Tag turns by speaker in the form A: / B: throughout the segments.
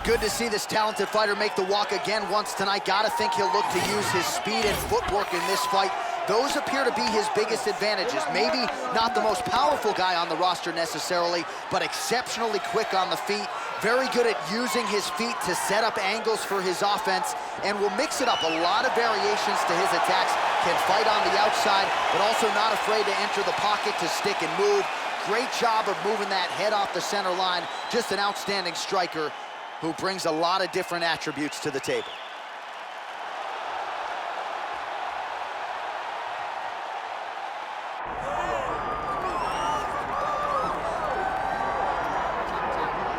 A: Good to see this talented fighter make the walk again once tonight. Gotta think he'll look to use his speed and footwork in this fight. Those appear to be his biggest advantages. Maybe not the most powerful guy on the roster necessarily, but exceptionally quick on the feet. Very good at using his feet to set up angles for his offense, and will mix it up. A lot of variations to his attacks. Can fight on the outside, but also not afraid to enter the pocket to stick and move. Great job of moving that head off the center line. Just an outstanding striker who brings a lot of different attributes to the table.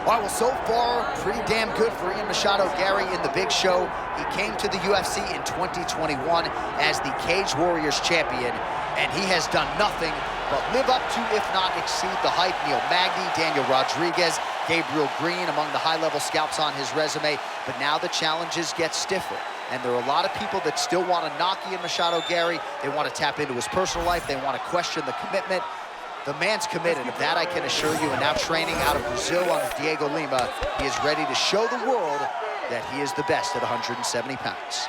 A: All right, well, so far, pretty damn good for Machado Garry in the big show. He came to the UFC in 2021 as the Cage Warriors champion, and he has done nothing but live up to, if not exceed, the hype. Neil Magny, Daniel Rodriguez, Gabriel Green among the high-level scouts on his resume. But now the challenges get stiffer, and there are a lot of people that still want to knock Machado Garry. They want to tap into his personal life. They want to question the commitment. The man's committed, of that I can assure you, and now training out of Brazil on Diego Lima, he is ready to show the world that he is the best at 170 pounds.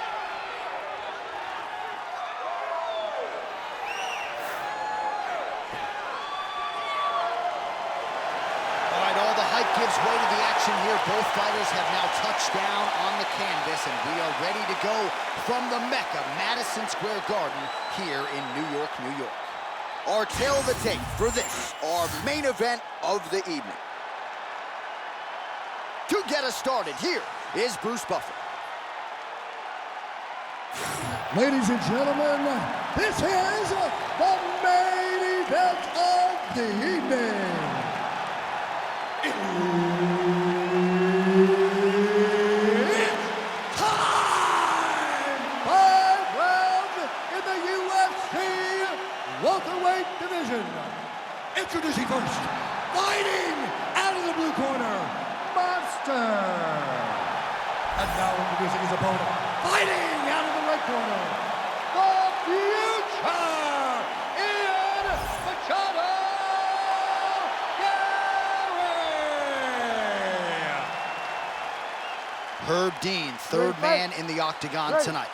A: All right, all the hype gives way to the action here. Both fighters have now touched down on the canvas, and we are ready to go from the Mecca, Madison Square Garden, here in New York, New York. Our tail of the tape for this, our main event of the evening. To get us started, here is Bruce Buffer.
B: Ladies and gentlemen, this is the main event of the evening. It's time! 5 rounds in the UFC welterweight division. Introducing first, fighting out of the blue corner, Monster. And now introducing his opponent, fighting out of the red corner, the future, Machado, Garry.
A: Herb Dean, third man in the octagon tonight.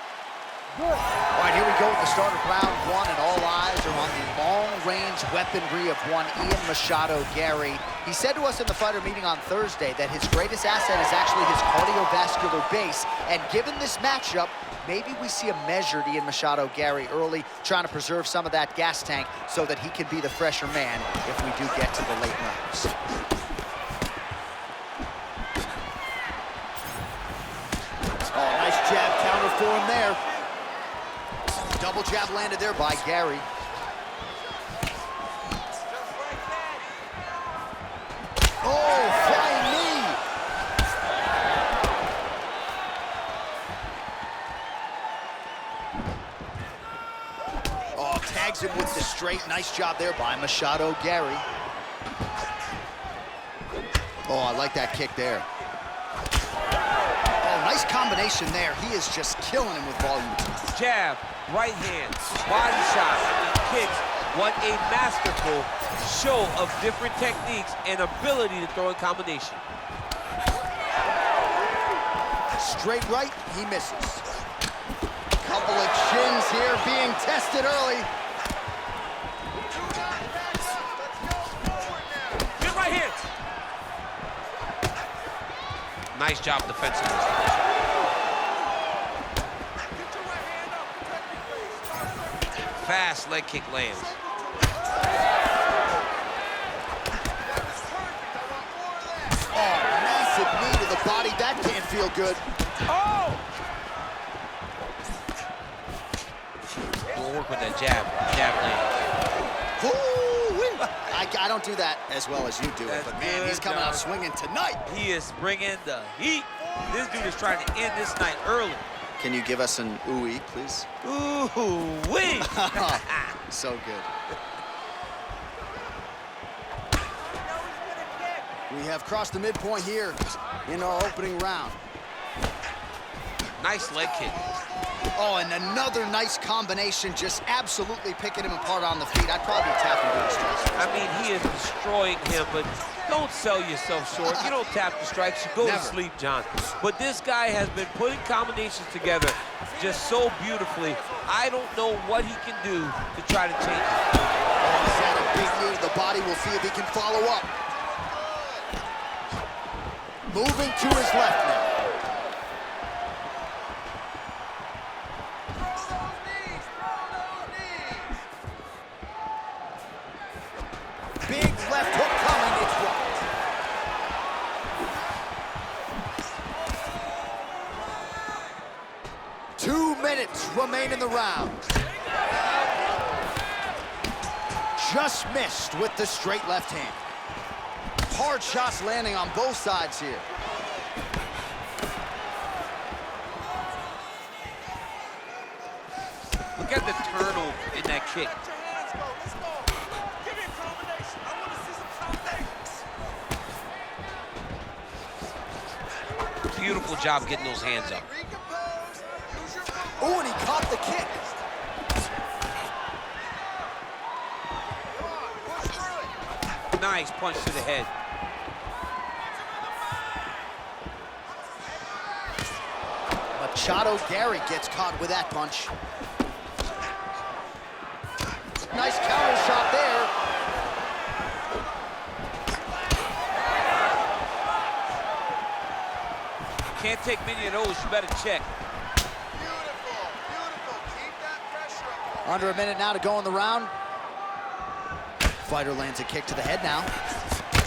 A: All right, here we go with the start of round one, and all eyes are on the long-range weaponry of one Machado Garry. He said to us in the fighter meeting on Thursday that his greatest asset is actually his cardiovascular base, and given this matchup, maybe we see a measured Machado Garry early, trying to preserve some of that gas tank so that he can be the fresher man if we do get to the late rounds. Oh, nice jab counter for him there. Double jab landed there by Garry. Oh, flying knee. Oh, tags him with the straight. Nice job there by Machado Garry. Oh, I like that kick there. Oh, nice combination there. He is just killing him with volume.
C: Jab, right hand, body shot, kicks. What a masterful show of different techniques and ability to throw in combination.
A: Straight right, he misses. Couple of chins here being tested early.
C: Good right hand. Nice job defensively. Fast leg kick lands.
A: Oh, massive knee to the body. That can't feel good.
C: Oh! We'll work with that jab. Jab land.
A: Ooh-wee. I don't do that as well as you do it, but man, he's coming out swinging tonight.
C: He is bringing the heat. This dude is trying to end this night early.
A: Can you give us an ooh-wee, please?
C: Ooh-wee!
A: So good. We have crossed the midpoint here in our opening round.
C: Nice leg kick.
A: Oh, and another nice combination, just absolutely picking him apart on the feet. I'd probably tap him to the strikes.
C: I mean, he is destroying him, but don't sell yourself short. You don't tap the strikes, you go to sleep, John. But this guy has been putting combinations together just so beautifully. I don't know what he can do to try to change it.
A: Oh, he's had a big knee to the body. We'll see if he can follow up. Moving to his left now. Big left hook coming, it's blocked. 2 minutes remain in the round. Just missed with the straight left hand. Hard shots landing on both sides here.
C: Look at the turtle in that kick. Beautiful job getting those hands up.
A: Oh, and he caught the kick.
C: Nice punch to the head.
A: Machado Garry gets caught with that punch. Nice counter shot there.
C: Can't take many of those, you better check.
D: Beautiful, beautiful. Keep that pressure up.
A: Under a minute now to go in the round. Fighter lands a kick to the head now.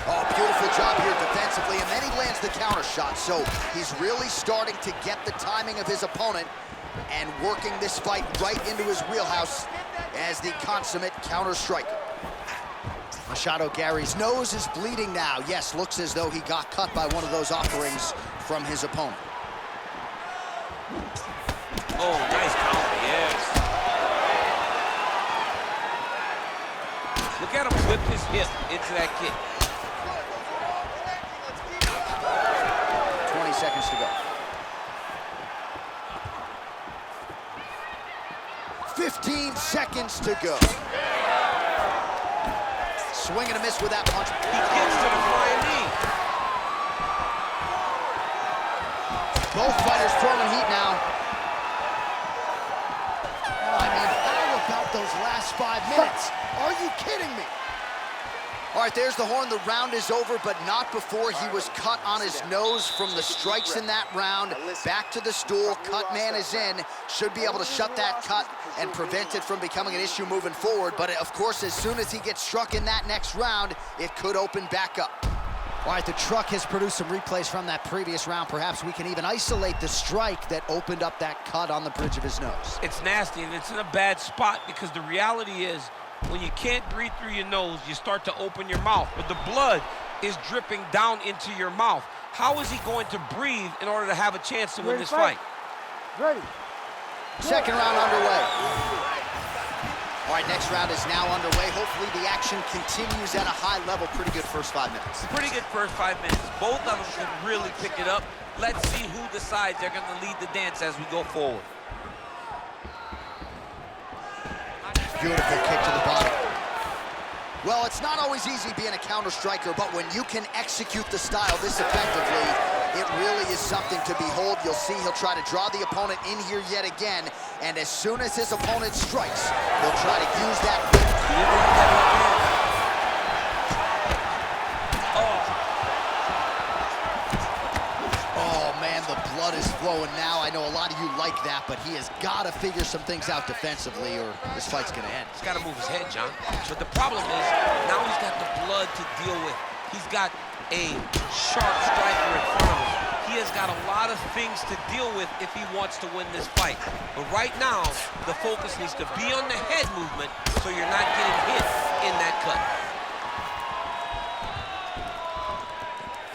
A: Oh, beautiful job here defensively, and then he lands the counter shot. So he's really starting to get the timing of his opponent and working this fight right into his wheelhouse as the consummate counter striker. Machado Garry's nose is bleeding now. Yes, looks as though he got cut by one of those offerings from his opponent.
C: Oh, nice counter, yes. Look at him whip his hip into that kick.
A: 20 seconds to go. 15 seconds to go. Swing and a miss with that punch.
C: He gets to the flying knee.
A: Both fighters throwing heat now. I mean, how about those last 5 minutes? Are you kidding me? All right, there's the horn. The round is over, but not before he was cut on his nose from the strikes in that round. Back to the stool. Cut man is in. Should be able to shut that cut and prevent it from becoming an issue moving forward. But, of course, as soon as he gets struck in that next round, it could open back up. All right, the truck has produced some replays from that previous round. Perhaps we can even isolate the strike that opened up that cut on the bridge of his nose.
C: It's nasty, and it's in a bad spot because the reality is when you can't breathe through your nose, you start to open your mouth, but the blood is dripping down into your mouth. How is he going to breathe in order to have a chance to win this fight?
B: Ready.
A: Second round underway. All right, next round is now underway. Hopefully the action continues at a high level. Pretty good first 5 minutes.
C: Pretty good first 5 minutes. Both of them can really pick it up. Let's see who decides they're going to lead the dance as we go forward.
A: Beautiful kick to the body. Well, it's not always easy being a counter striker, but when you can execute the style this effectively, it really is something to behold. You'll see he'll try to draw the opponent in here yet again, and as soon as his opponent strikes, he'll try to use that whip. Oh, man, the blood is flowing now. I know a lot of you like that, but he has got to figure some things out defensively or this fight's going to end.
C: He's got to move his head, John. But the problem is, now he's got the blood to deal with. He's got a sharp striker in front of him. He has got a lot of things to deal with if he wants to win this fight. But right now, the focus needs to be on the head movement so you're not getting hit in that cut.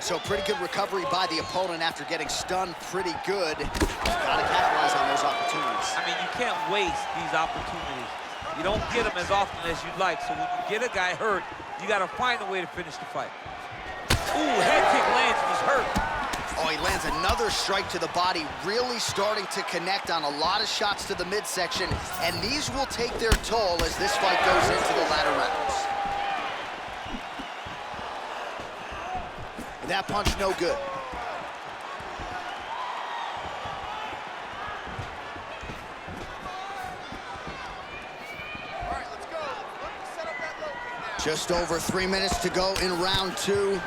A: So pretty good recovery by the opponent after getting stunned pretty good. Got to capitalize on those opportunities.
C: I mean, you can't waste these opportunities. You don't get them as often as you'd like. So when you get a guy hurt, you got to find a way to finish the fight. Ooh, head kick lands, he's hurt.
A: Oh, he lands another strike to the body, really starting to connect on a lot of shots to the midsection, and these will take their toll as this fight goes into the latter rounds. And that punch no good.
D: All right, let's go. Let's set up that low kick now.
A: Just over 3 minutes to go in round 2.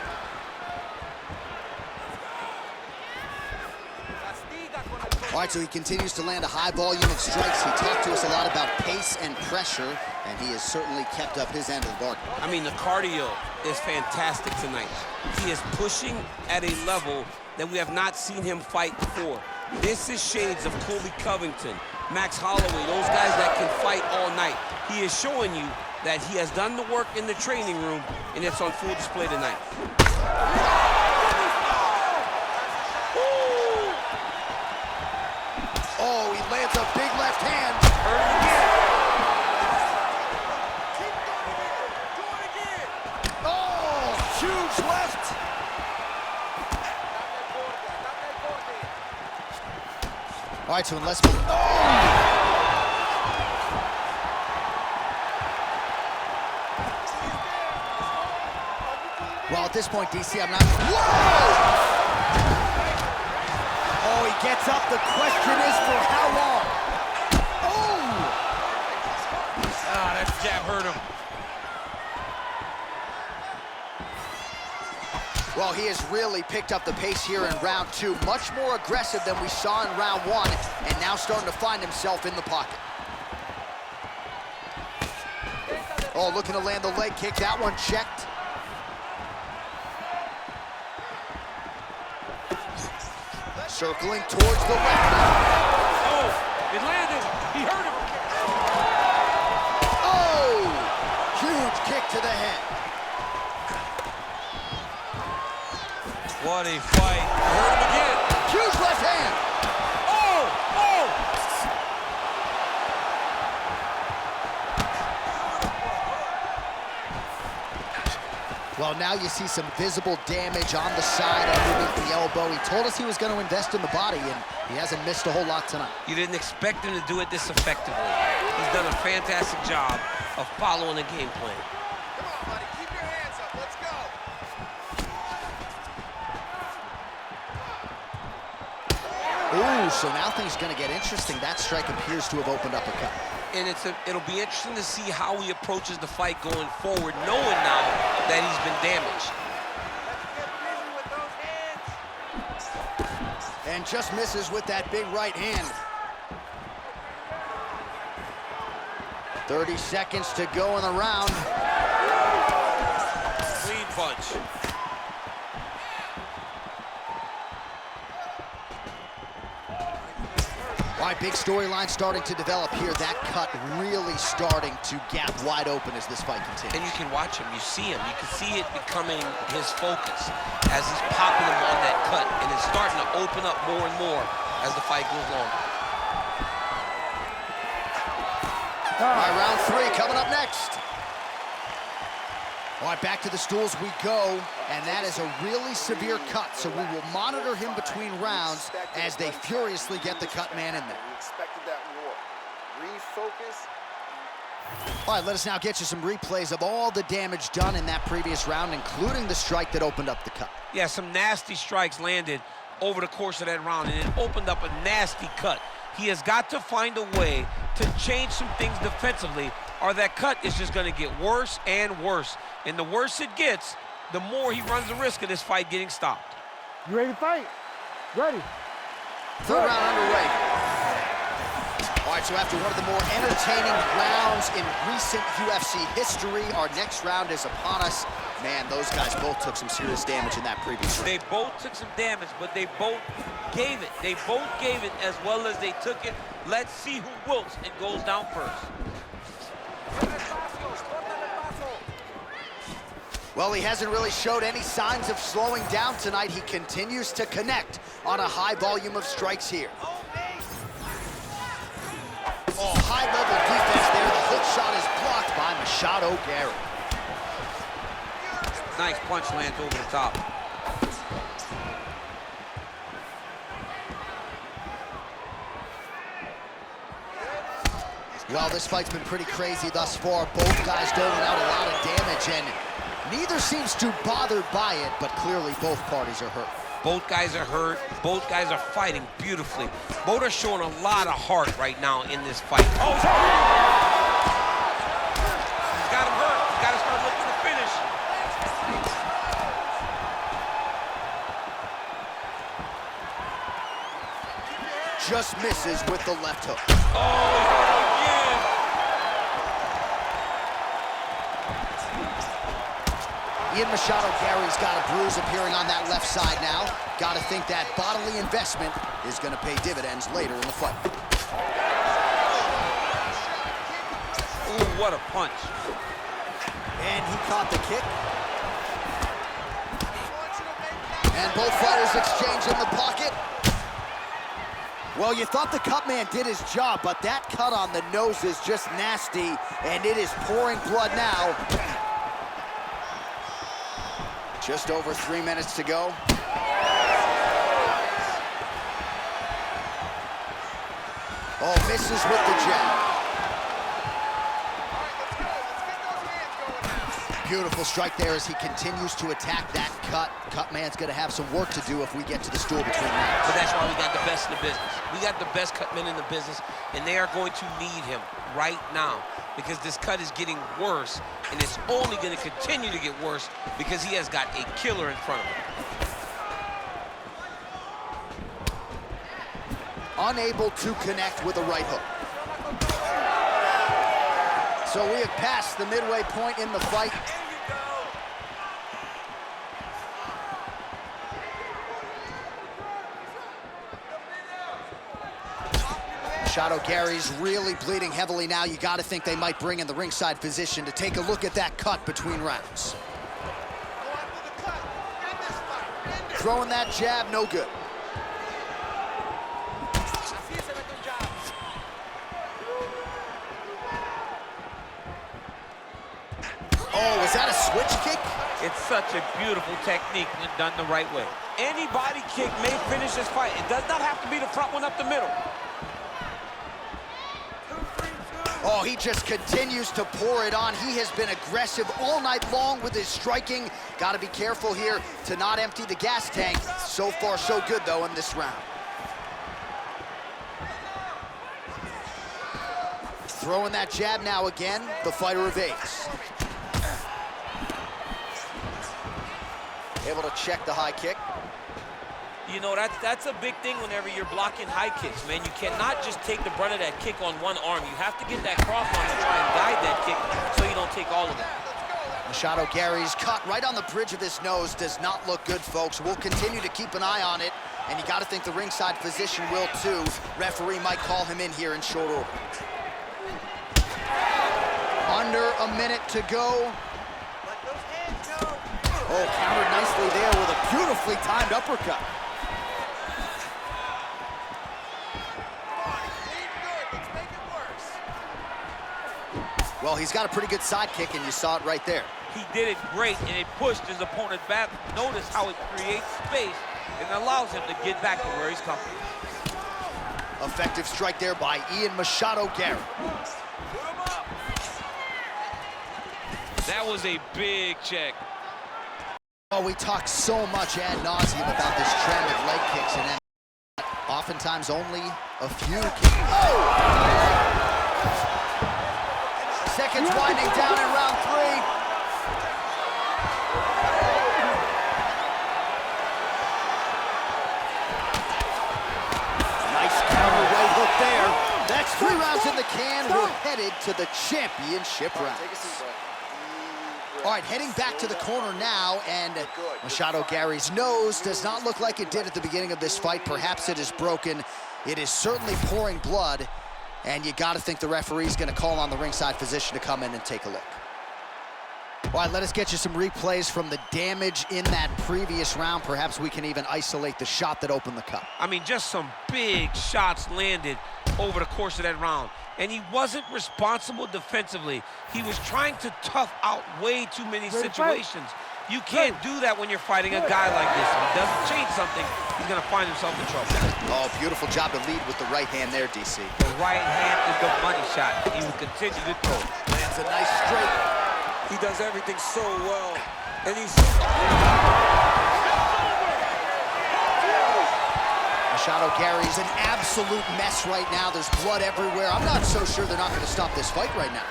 A: All right, so he continues to land a high volume of strikes. He talked to us a lot about pace and pressure, and he has certainly kept up his end of the bargain.
C: I mean, the cardio is fantastic tonight. He is pushing at a level that we have not seen him fight before. This is shades of Colby Covington, Max Holloway, those guys that can fight all night. He is showing you that he has done the work in the training room, and it's on full display tonight.
A: Oh, he lands a big left hand.
C: Hurt him again.
A: Oh, huge left. All right, so unless... Well, at this point, DC, I'm not... Whoa! Oh, he gets up. The question is for how long? Oh!
C: Ah, that jab hurt him.
A: Well, he has really picked up the pace here in round 2. Much more aggressive than we saw in round 1, and now starting to find himself in the pocket. Oh, looking to land the leg kick. That one checked. Circling towards the left.
C: Oh, it landed. He hurt him.
A: Oh! Huge kick to the head.
C: What a fight. Hurt him again.
A: Huge left hand.
C: Oh! Oh!
A: Well, now you see some visible damage on the side underneath the elbow. He told us he was going to invest in the body, and he hasn't missed a whole lot tonight.
C: You didn't expect him to do it this effectively. He's done a fantastic job of following the game plan.
D: Come on, buddy. Keep your hands up. Let's go.
A: Ooh, so now things are going to get interesting. That strike appears to have opened up a cut.
C: And it'll be interesting to see how he approaches the fight going forward, knowing now that he's been damaged.
D: Let's get busy with those hands.
A: And just misses with that big right hand. 30 seconds to go in the round.
C: Clean punch.
A: All right, big storyline starting to develop here. That cut really starting to gap wide open as this fight continues.
C: And you can watch him, you see him, you can see it becoming his focus as he's popping him on that cut, and it's starting to open up more and more as the fight goes on.
A: All right, round 3 coming up next. All right, back to the stools we go, and that is a really severe cut, so we will monitor him between rounds as they furiously get the cut man in there.
D: We expected that war. Refocus.
A: All right, let us now get you some replays of all the damage done in that previous round, including the strike that opened up the cut.
C: Yeah, some nasty strikes landed over the course of that round, and it opened up a nasty cut. He has got to find a way to change some things defensively, or that cut is just going to get worse and worse. And the worse it gets, the more he runs the risk of this fight getting stopped.
B: You ready to fight? Ready.
A: Third round underway. All right, so after one of the more entertaining rounds in recent UFC history, our next round is upon us. Man, those guys both took some serious damage in that previous round.
C: They both took some damage, but they both gave it. They both gave it as well as they took it. Let's see who wilts and goes down first.
A: Well, he hasn't really showed any signs of slowing down tonight. He continues to connect on a high volume of strikes here. Oh, high-level defense there. The hook shot is blocked by Machado Garry.
C: Nice punch lands over the top.
A: Well, this fight's been pretty crazy thus far. Both guys doling out a lot of damage, and neither seems too bothered by it, but clearly both parties are hurt.
C: Both guys are hurt. Both guys are fighting beautifully. Both are showing a lot of heart right now in this fight. Oh, he's got him hurt. He's got to start looking to finish.
A: Just misses with the left hook.
C: Oh, he's hurt again.
A: Ian Machado Garry's got a bruise appearing on that left side now. Got to think that bodily investment is going to pay dividends later in the fight.
C: Ooh, what a punch.
A: And he caught the kick. And both fighters exchange in the pocket. Well, you thought the cut man did his job, but that cut on the nose is just nasty, and it is pouring blood now. Just over 3 minutes to go. Oh, misses with the jab. Beautiful strike there as he continues to attack that cut. Cut man's gonna have some work to do if we get to the stool between rounds.
C: But that's why we got the best in the business. We got the best cut men in the business, and they are going to need him right now because this cut is getting worse, and it's only going to continue to get worse because he has got a killer in front of him.
A: Unable to connect with a right hook. So we have passed the midway point in the fight. Machado Garry's really bleeding heavily now. You got to think they might bring in the ringside physician to take a look at that cut between rounds. Throwing that jab, no good. Oh, is that a switch kick?
C: It's such a beautiful technique when done the right way. Any body kick may finish this fight. It does not have to be the front one up the middle.
A: Oh, he just continues to pour it on. He has been aggressive all night long with his striking. Got to be careful here to not empty the gas tank. So far, so good, though, in this round. Throwing that jab now again. The fighter evades. Able to check the high kick.
C: You know, that's a big thing whenever you're blocking high kicks, man. You cannot just take the brunt of that kick on one arm. You have to get that cross arm and try and guide that kick so you don't take all of it.
A: Machado Garry's cut right on the bridge of his nose does not look good, folks. We'll continue to keep an eye on it, and you got to think the ringside physician will too. Referee might call him in here in short order. Under a minute to go. Oh, countered nicely there with a beautifully timed uppercut. Well, he's got a pretty good side kick, and you saw it right there.
C: He did it great, and it pushed his opponent back. Notice how it creates space and allows him to get back to where he's coming.
A: Effective strike there by Ian Machado Garry.
C: That was a big check.
A: Oh, we talk so much ad nauseum about this trend of leg kicks, and then oftentimes only a few. Oh! Seconds winding down in round 3. Nice counter right hook there. That's 3 rounds in the can. We're headed to the championship rounds. All right, heading back to the corner now, and Machado Garry's nose does not look like it did at the beginning of this fight. Perhaps it is broken. It is certainly pouring blood, and you got to think the referee's going to call on the ringside physician to come in and take a look. All right, let us get you some replays from the damage in that previous round. Perhaps we can even isolate the shot that opened the cut.
C: I mean, just some big shots landed over the course of that round. And he wasn't responsible defensively. He was trying to tough out way too many situations. You can't do that when you're fighting a guy like this. If he doesn't change something, he's going to find himself in trouble.
A: Oh, beautiful job to lead with the right hand there, DC.
C: The right hand is the money shot. He will continue to throw.
A: Lands a nice straight.
E: He does everything so well. And he's...
A: Machado Garry's an absolute mess right now. There's blood everywhere. I'm not so sure they're not going to stop this fight right now.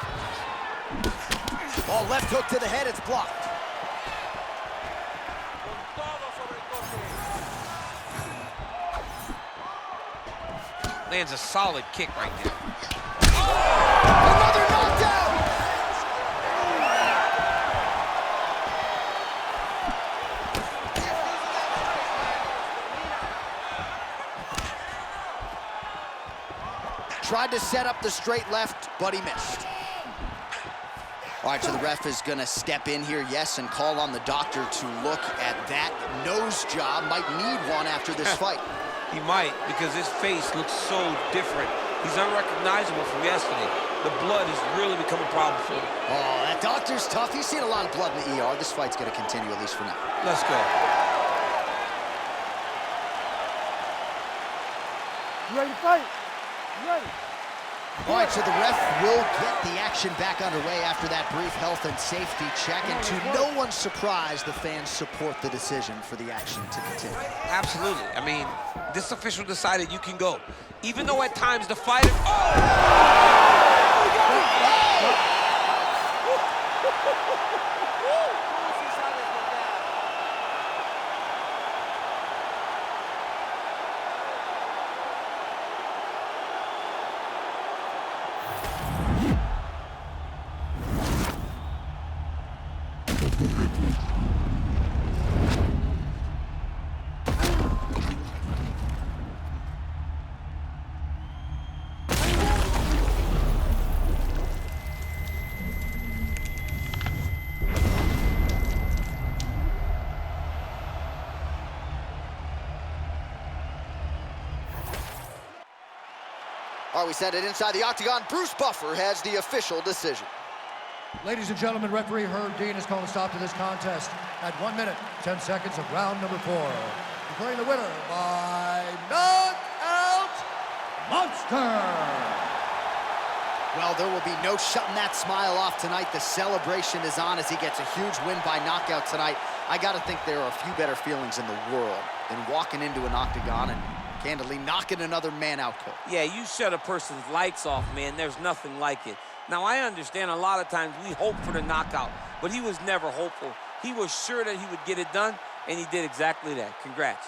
A: Oh, left hook to the head. It's blocked.
C: Lands a solid kick right there.
A: Another knockdown! Tried to set up the straight left, but he missed. All right, so the ref is gonna step in here, yes, and call on the doctor to look at that nose job. Might need one after this fight.
C: He might, because his face looks so different. He's unrecognizable from yesterday. The blood has really become a problem for him.
A: Oh, that doctor's tough. He's seen a lot of blood in the ER. This fight's gonna continue, at least for now.
C: Let's go.
B: You ready to fight? You ready?
A: All right, so the ref will get the action back underway after that brief health and safety check. And to no one's surprise, the fans support the decision for the action to continue.
C: Absolutely. I mean, this official decided you can go. Even though at times the fighter... Oh!
A: All right, we send it inside the octagon. Bruce Buffer has the official decision.
B: Ladies and gentlemen, referee Herb Dean has called a stop to this contest at 1 minute, 10 seconds of round number 4. Declaring the winner by knockout, Monster!
A: Well, there will be no shutting that smile off tonight. The celebration is on as he gets a huge win by knockout tonight. I got to think there are a few better feelings in the world than walking into an octagon and candidly knocking another man out, Coach.
E: Yeah, you shut a person's lights off, man. There's nothing like it. Now, I understand a lot of times we hope for the knockout, but he was never hopeful. He was sure that he would get it done, and he did exactly that. Congrats.